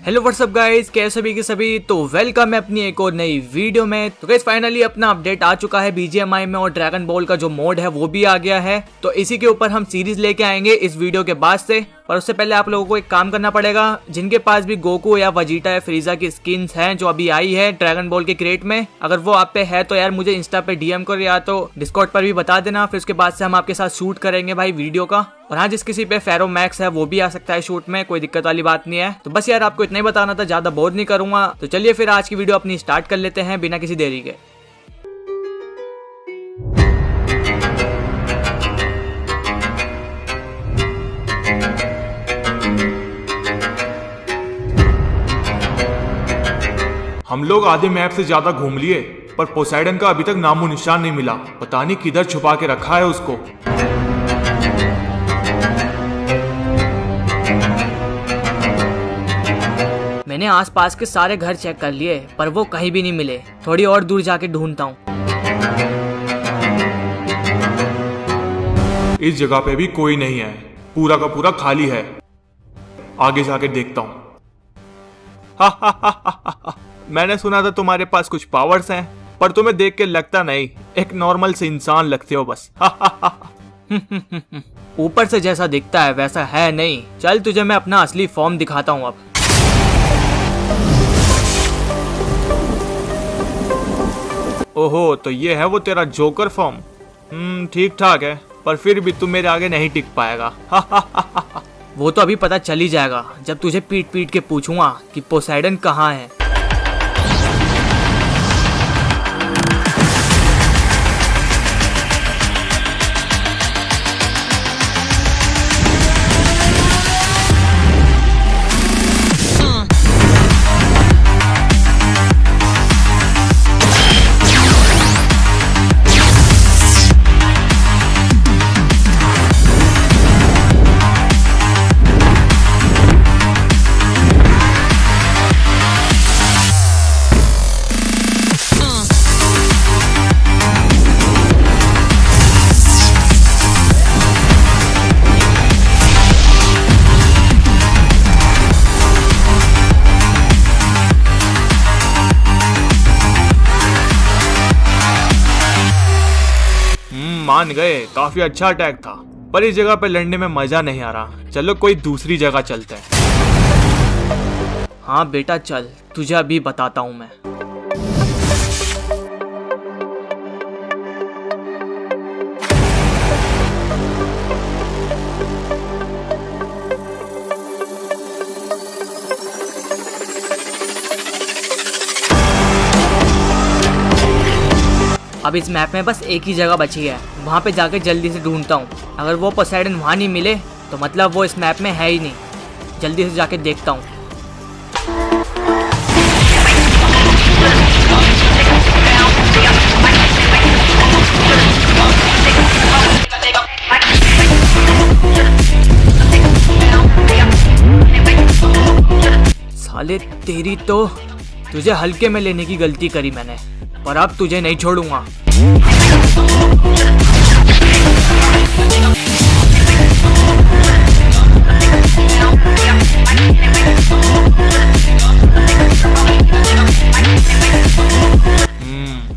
Hello what's up guys, कैसे सभी के सभी। तो वेलकम है अपनी एक और नई वीडियो में। तो गाइस फाइनली अपना अपडेट आ चुका है बीजीएमआई में और ड्रैगन बॉल का जो मोड है वो भी आ गया है। तो इसी के ऊपर हम सीरीज लेके आएंगे इस वीडियो के बाद से। पर उससे पहले आप लोगों को एक काम करना पड़ेगा, जिनके पास भी गोकू या वजीटा या फ्रीजा की स्किन्स हैं जो अभी आई है ड्रैगन बॉल के क्रेट में, अगर वो आप पे है तो यार मुझे इंस्टा पे डीएम कर या तो डिस्कॉर्ड पर भी बता देना। फिर उसके बाद से हम आपके साथ शूट करेंगे भाई वीडियो का। और हाँ, जिस किसी पे फेरो मैक्स है वो भी आ सकता है शूट में, कोई दिक्कत वाली बात नहीं है। तो बस यार आपको इतना ही बताना था, ज्यादा बोर नहीं करूंगा। तो चलिए फिर आज की वीडियो अपनी स्टार्ट कर लेते हैं बिना किसी देरी के। हम लोग आधे मैप से ज्यादा घूम लिए, पर पोसाइडन का अभी तक नामो निशान नहीं मिला। पता नहीं किधर छुपा के रखा है उसको। मैंने आसपास के सारे घर चेक कर लिए पर वो कहीं भी नहीं मिले। थोड़ी और दूर जाके ढूंढता हूँ। इस जगह पे भी कोई नहीं है, पूरा का पूरा खाली है। आगे जाके देखता हूँ। मैंने सुना था तुम्हारे पास कुछ पावर्स हैं, पर तुम्हें देख के लगता नहीं, एक नॉर्मल से इंसान लगते हो बस। ऊपर से जैसा दिखता है वैसा है नहीं। चल तुझे मैं अपना असली फॉर्म दिखाता हूँ अब। ओहो, तो ये है वो तेरा जोकर फॉर्म। ठीक ठाक है, पर फिर भी तू मेरे आगे नहीं टिक पाएगा। वो तो अभी पता चल ही जाएगा जब तुझे पीट पीट के पूछूंगा कि पोसाइडन कहाँ है। मान गए, काफी अच्छा अटैक था, पर इस जगह पे लड़ने में मजा नहीं आ रहा। चलो कोई दूसरी जगह चलते हैं। हाँ बेटा चल, तुझे अभी बताता हूँ मैं। अब इस मैप में बस एक ही जगह बची है, वहाँ पे जाके जल्दी से ढूंढता हूँ। अगर वो पोसाइडन वहाँ नहीं मिले तो मतलब वो इस मैप में है ही नहीं। जल्दी से जाके देखता हूँ। साले तेरी तो, तुझे हल्के में लेने की गलती करी मैंने, पर अब तुझे नहीं छोड़ूंगा।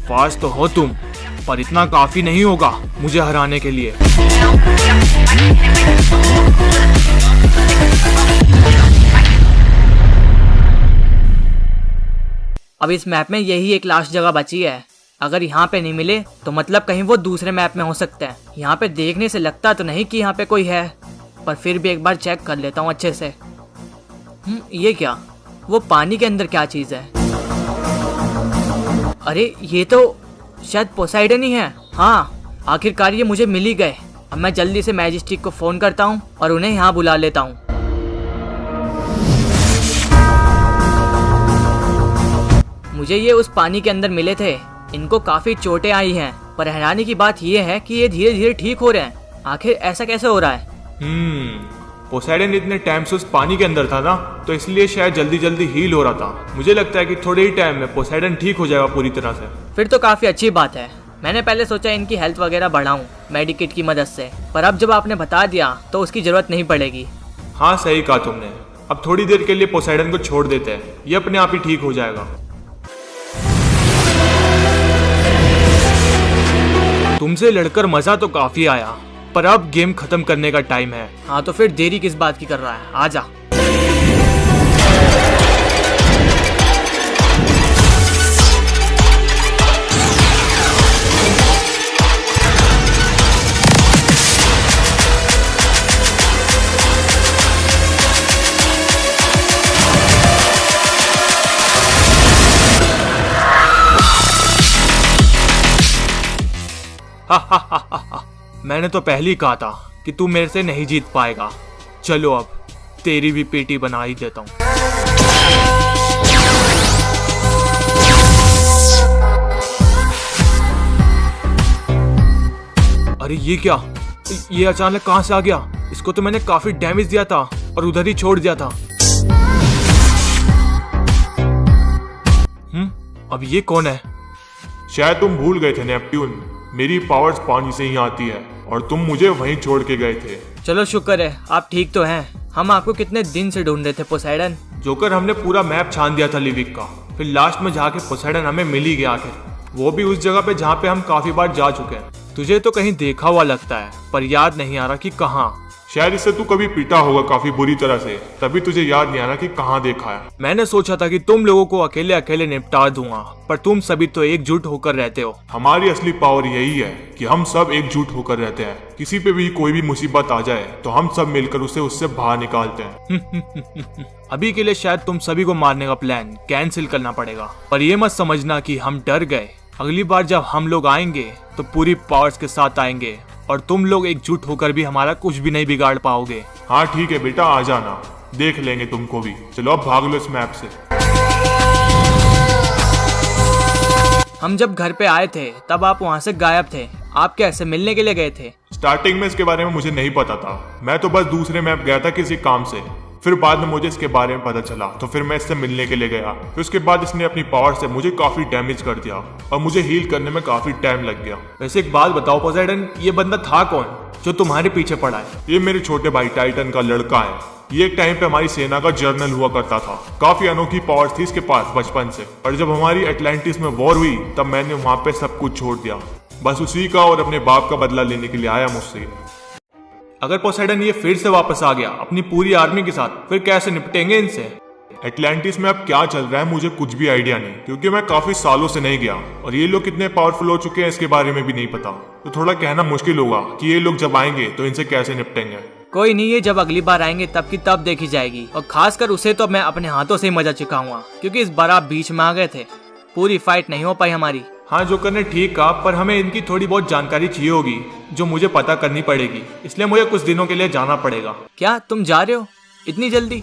फास्ट तो हो तुम, पर इतना काफी नहीं होगा मुझे हराने के लिए। अब इस मैप में यही एक लास्ट जगह बची है। अगर यहाँ पे नहीं मिले तो मतलब कहीं वो दूसरे मैप में हो सकते हैं। यहाँ पे देखने से लगता तो नहीं कि यहाँ पे कोई है, पर फिर भी एक बार चेक कर लेता हूँ अच्छे से। ये क्या, वो पानी के अंदर क्या चीज़ है? अरे ये तो शायद पोसाइडन ही है। हाँ, आखिरकार ये मुझे मिल ही गए। अब मैं जल्दी से मैजिस्टिक को फ़ोन करता हूँ और उन्हें यहाँ बुला लेता हूँ। मुझे ये उस पानी के अंदर मिले थे। इनको काफी चोटें आई हैं, पर हैरानी की बात ये है कि ये धीरे धीरे ठीक हो रहे हैं। आखिर ऐसा कैसे हो रहा है? पोसाइडन इतने टाइम से उस पानी के अंदर था ना, तो इसलिए शायद जल्दी जल्दी हील हो रहा था। मुझे लगता है कि थोड़े ही टाइम में पोसाइडन ठीक हो जाएगा पूरी तरह से। फिर तो काफी अच्छी बात है। मैंने पहले सोचा इनकी हेल्थ वगैरह बढ़ाऊं मेडिकेट की मदद से, पर अब जब आपने बता दिया तो उसकी जरूरत नहीं पड़ेगी। हाँ सही कहा तुमने, अब थोड़ी देर के लिए पोसेडन को छोड़ देते हैं, ये अपने आप ही ठीक हो जाएगा। तुमसे लड़कर मजा तो काफी आया, पर अब गेम खत्म करने का टाइम है। हाँ तो फिर देरी किस बात की कर रहा है, आजा। मैंने तो पहले ही कहा था कि तू मेरे से नहीं जीत पाएगा। चलो अब तेरी भी पेटी बना ही देता हूँ। अरे ये क्या, ये अचानक कहां से आ गया? इसको तो मैंने काफी डैमेज दिया था और उधर ही छोड़ दिया था। अब ये कौन है? शायद तुम भूल गए थे नेपट्यून, मेरी पावर्स पानी से ही आती है और तुम मुझे वहीं छोड़ के गए थे। चलो शुक्र है आप ठीक तो हैं। हम आपको कितने दिन से ढूंढ रहे थे पोसेडन। जोकर, हमने पूरा मैप छान दिया था लिविक का, फिर लास्ट में जाके पोसेडन हमें मिल ही गया आखिर, वो भी उस जगह पे जहाँ पे हम काफी बार जा चुके हैं। तुझे तो कहीं देखा हुआ लगता है, पर याद नहीं आ रहा कि कहाँ। शायद इससे तू कभी पीटा होगा काफी बुरी तरह से, तभी तुझे याद नहीं आ रहा कि कहाँ देखा है। मैंने सोचा था कि तुम लोगों को अकेले अकेले निपटा दूंगा, पर तुम सभी तो एकजुट होकर रहते हो। हमारी असली पावर यही है कि हम सब एकजुट होकर रहते हैं। किसी पे भी कोई भी मुसीबत आ जाए तो हम सब मिलकर उसे उससे बाहर निकालते हैं। अभी के लिए शायद तुम सभी को मारने का प्लान कैंसिल करना पड़ेगा, पर ये मत समझना कि हम डर गए। अगली बार जब हम लोग आएंगे तो पूरी पावर्स के साथ आएंगे और तुम लोग एकजुट होकर भी हमारा कुछ भी नहीं बिगाड़ पाओगे। हाँ ठीक है बेटा, आ जाना, देख लेंगे तुमको भी। चलो अब भाग लो इस मैप से। हम जब घर पे आए थे तब आप वहाँ से गायब थे। आप कैसे मिलने के लिए गए थे? स्टार्टिंग में इसके बारे में मुझे नहीं पता था, मैं तो बस दूसरे मैप गया था किसी काम से। फिर बाद में मुझे इसके बारे में पता चला तो फिर मैं इससे मिलने के लिए गया। फिर उसके बाद इसने अपनी पावर से मुझे काफी डैमेज कर दिया और मुझे हील करने में काफी टाइम लग गया। वैसे एक बात बताओ पोसेडन, ये बंदा था कौन जो तुम्हारे पीछे पड़ा है? ये मेरे छोटे भाई टाइटन का लड़का है। ये एक टाइम पे हमारी सेना का जर्नल हुआ करता था। काफी अनोखी पावर्स थी इसके पास बचपन से, और जब हमारी एटलांटिस में वॉर हुई तब मैंने वहां पे सब कुछ छोड़ दिया, बस उसी का और अपने बाप का बदला लेने के लिए आया मुझसे। अगर पोसेडन ये फिर से वापस आ गया अपनी पूरी आर्मी के साथ, फिर कैसे निपटेंगे इनसे? एटलांटिस में अब क्या चल रहा है मुझे कुछ भी आइडिया नहीं, क्योंकि मैं काफी सालों से नहीं गया और ये लोग कितने पावरफुल हो चुके हैं इसके बारे में भी नहीं पता। तो थोड़ा कहना मुश्किल होगा कि ये लोग जब आएंगे तो इनसे कैसे निपटेंगे। कोई नहीं, ये जब अगली बार आएंगे तब की तब देखी जाएगी, और खासकर उसे तो मैं अपने हाथों से ही मजा चुकाऊंगा, क्योंकि इस बार आप बीच में आ गए थे, पूरी फाइट नहीं हो पाई हमारी। हाँ जोकर ने ठीक कहा, पर हमें इनकी थोड़ी बहुत जानकारी चाहिए होगी जो मुझे पता करनी पड़ेगी, इसलिए मुझे कुछ दिनों के लिए जाना पड़ेगा। क्या तुम जा रहे हो इतनी जल्दी?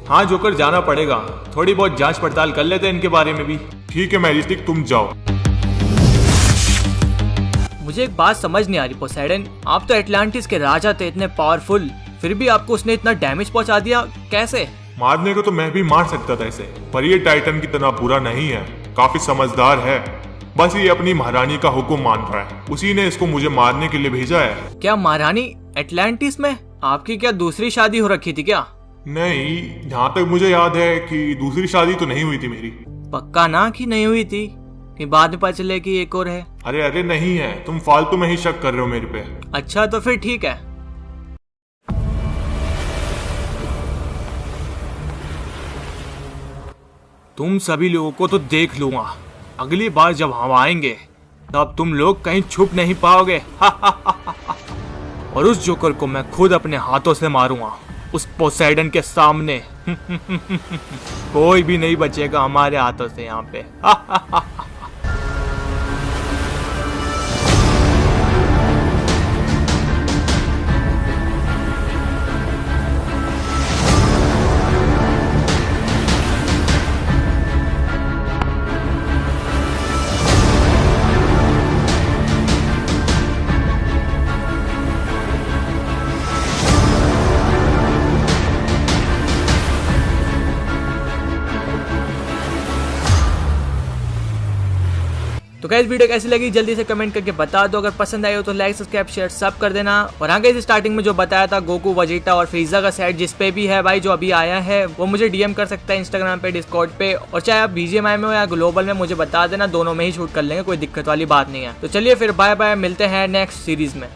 हाँ जोकर, जाना पड़ेगा, थोड़ी बहुत जांच पड़ताल कर लेते हैं इनके बारे में भी। ठीक है मैजिस्टिक, तुम जाओ। मुझे एक बात समझ नहीं आ रही पोसेडन, आप तो एटलांटिस के राजा थे, इतने पावरफुल, फिर भी आपको उसने इतना डैमेज पहुंचा दिया, कैसे? मारने को तो मैं भी मार सकता था इसे, पर ये टाइटन की तरह बुरा नहीं है, काफी समझदार है। बस ये अपनी महारानी का हुक्म मान रहा है, उसी ने इसको मुझे मारने के लिए भेजा है। क्या महारानी एटलांटिस में? आपकी क्या दूसरी शादी हो रखी थी क्या? नहीं, जहाँ तक मुझे याद है कि दूसरी शादी तो नहीं हुई थी मेरी। पक्का ना कि नहीं हुई थी, कि बाद में पता चले कि एक और है? अरे अरे नहीं है, तुम फालतू में ही शक कर रहे हो मेरे पे। अच्छा तो फिर ठीक है। तुम सभी लोगों को तो देख लूंगा, अगली बार जब हम आएंगे तब तुम लोग कहीं छुप नहीं पाओगे। और उस जोकर को मैं खुद अपने हाथों से मारूंगा उस पोसेडन के सामने। कोई भी नहीं बचेगा हमारे हाथों से यहाँ पे। तो गाइस वीडियो कैसी लगी जल्दी से कमेंट करके बता दो। अगर पसंद आई हो तो लाइक सब्सक्राइब शेयर सब कर देना। और हाँ गाइस स्टार्टिंग में जो बताया था गोकू वेजिटा और फ्रीजा का सेट जिस पे भी है भाई जो अभी आया है वो मुझे डीएम कर सकता है इंस्टाग्राम पे डिस्कॉर्ड पे, और चाहे आप बीजीएमआई में हो या ग्लोबल में मुझे बता देना, दोनों में ही शूट कर लेंगे, कोई दिक्कत वाली बात नहीं है। तो चलिए फिर बाय बाय, मिलते हैं नेक्स्ट सीरीज में।